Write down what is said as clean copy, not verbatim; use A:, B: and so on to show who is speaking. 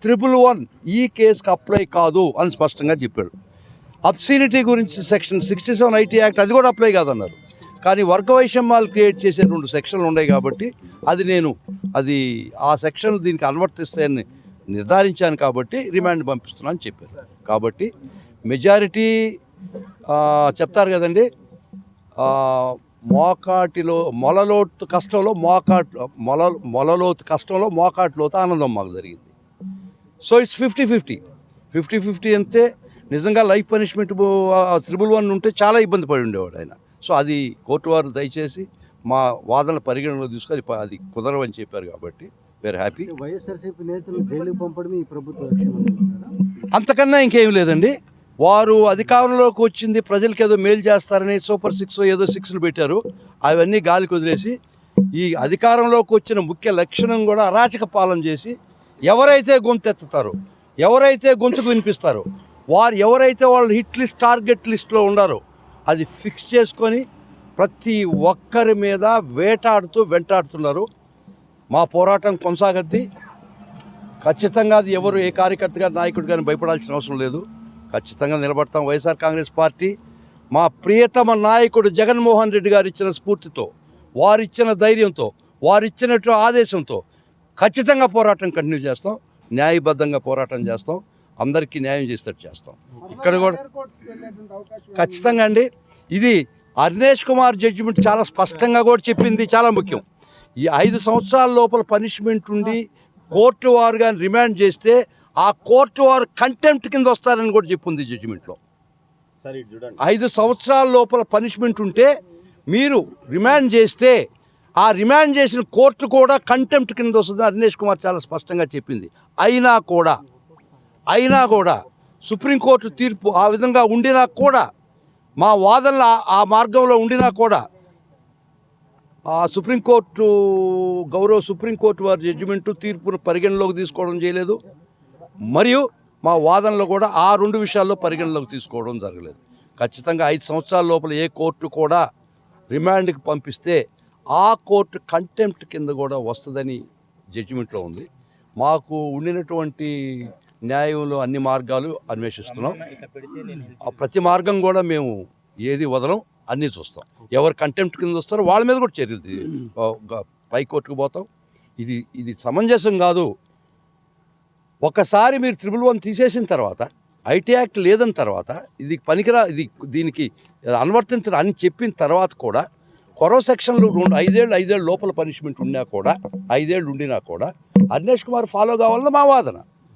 A: 111 ఈ కేసుకు అప్లై కాదు అని స్పష్టంగా చెప్పాడు. అబ్సీనిటీ గురించి సెక్షన్ 67 ఐటీ యాక్ట్ అది కూడా అప్లై కాదన్నారు. కానీ వర్గ వైషమ్యాలు క్రియేట్ చేసే 2 సెక్షన్లు ఉన్నాయి కాబట్టి అది ఆ సెక్షన్లు దీనికి అనువర్తిస్తాయని నిర్ధారించాను కాబట్టి రిమాండ్ పంపిస్తున్నాను చెప్పారు. కాబట్టి మెజారిటీ చెప్తారు కదండి, మోకాటిలో మొలలోతు కష్టంలో మొలలోతు కష్టంలో మోకాటిలోతు ఆనందం మాకు జరిగింది. సో ఇట్స్ 50-50 అంటే నిజంగా లైఫ్ పనిష్మెంట్ 111 ఉంటే చాలా ఇబ్బంది పడి ఉండేవాడు ఆయన. సో అది కోర్టు వారు దయచేసి మా వాదనల పరిగణనలో తీసుకొని అది కుదరవని చెప్పారు కాబట్టి వేర్ హ్యాపీ.
B: వైఎస్ఆర్సీపీ నేతలు జైలుకు పంపడం ఈ ప్రభుత్వం
A: అంతకన్నా ఇంకేం లేదండి. వారు అధికారంలోకి వచ్చింది ప్రజలకు ఏదో మేలు చేస్తారని సూపర్ 6 ఏదో 6లు పెట్టారు. అవన్నీ గాలికి వదిలేసి ఈ అధికారంలోకి వచ్చిన ముఖ్య లక్షణం కూడా అరాచక పాలన చేసి ఎవరైతే గొంతెత్తుతారో, ఎవరైతే గొంతుకు వినిపిస్తారో, ఎవరైతే వాళ్ళ హిట్ లిస్ట్ టార్గెట్ లిస్ట్లో ఉండారో అది ఫిక్స్ చేసుకొని ప్రతి ఒక్కరి మీద వెంటాడుతున్నారు. మా పోరాటం కొనసాగద్ది. ఖచ్చితంగా అది ఎవరు ఏ కార్యకర్త గారి నాయకుడు కానీ భయపడాల్సిన అవసరం లేదు. ఖచ్చితంగా నిలబడతాం. వైఎస్ఆర్ కాంగ్రెస్ పార్టీ మా ప్రియతమ నాయకుడు జగన్మోహన్ రెడ్డి గారు ఇచ్చిన స్ఫూర్తితో, వారిచ్చిన ధైర్యంతో, వారిచ్చినట్టు ఆదేశంతో ఖచ్చితంగా పోరాటం కంటిన్యూ చేస్తాం. న్యాయబద్ధంగా పోరాటం చేస్తాం. అందరికీ న్యాయం చేసేటట్టు చేస్తాం. ఇక్కడ కూడా ఖచ్చితంగా అండి. ఇది అర్నేష్ కుమార్ జడ్జిమెంట్ చాలా స్పష్టంగా కూడా చెప్పింది, చాలా ముఖ్యం. ఈ 5 సంవత్సరాల లోపల పనిష్మెంట్ ఉండి కోర్టు వారు కానీ రిమాండ్ చేస్తే ఆ కోర్టు వారు కంటెంప్ట్ కింద వస్తారని కూడా చెప్పింది జడ్జిమెంట్లో. 5 సంవత్సరాల లోపల పనిష్మెంట్ ఉంటే మీరు రిమాండ్ చేస్తే ఆ రిమాండ్ చేసిన కోర్టు కూడా కంటెంప్ట్ కింద వస్తుంది. అర్నేష్ కుమార్ చాలా స్పష్టంగా చెప్పింది. అయినా కూడా సుప్రీంకోర్టు తీర్పు ఆ విధంగా ఉండినా కూడా, మా వాదనలు ఆ మార్గంలో ఉండినా కూడా ఆ గౌరవ సుప్రీంకోర్టు వారి జడ్జిమెంటు తీర్పును పరిగణలోకి తీసుకోవడం చేయలేదు. మరియు మా వాదనలో కూడా ఆ 2 విషయాల్లో పరిగణలోకి తీసుకోవడం జరగలేదు. ఖచ్చితంగా 5 సంవత్సరాల లోపల ఏ కోర్టు కూడా రిమాండ్కి పంపిస్తే ఆ కోర్టు కంటెంప్ట్ కింద కూడా వస్తుందని జడ్జిమెంట్లో ఉంది. మాకు ఉండినటువంటి న్యాయంలో అన్ని మార్గాలు అన్వేషిస్తున్నాం. ప్రతి మార్గం కూడా మేము ఏది వదలం, అన్నీ చూస్తాం. ఎవరు కంటెంప్ట్ కింద వస్తారో వాళ్ళ మీద కూడా చర్యలు పై కోర్టుకు పోతాం. ఇది సమంజసం కాదు. ఒకసారి మీరు 111 తీసేసిన తర్వాత, ఐటీ యాక్ట్ లేదని తర్వాత, ఇది దీనికి అనువర్తించడం అని చెప్పిన తర్వాత కూడా కొరవ సెక్షన్లు 5 ఏళ్ళు లోపల పనిష్మెంట్ ఉన్నా కూడా, 5 ఏళ్ళు ఉండినా కూడా అర్నేష్ కుమార్ ఫాలో కావాలన్న మా వాదన.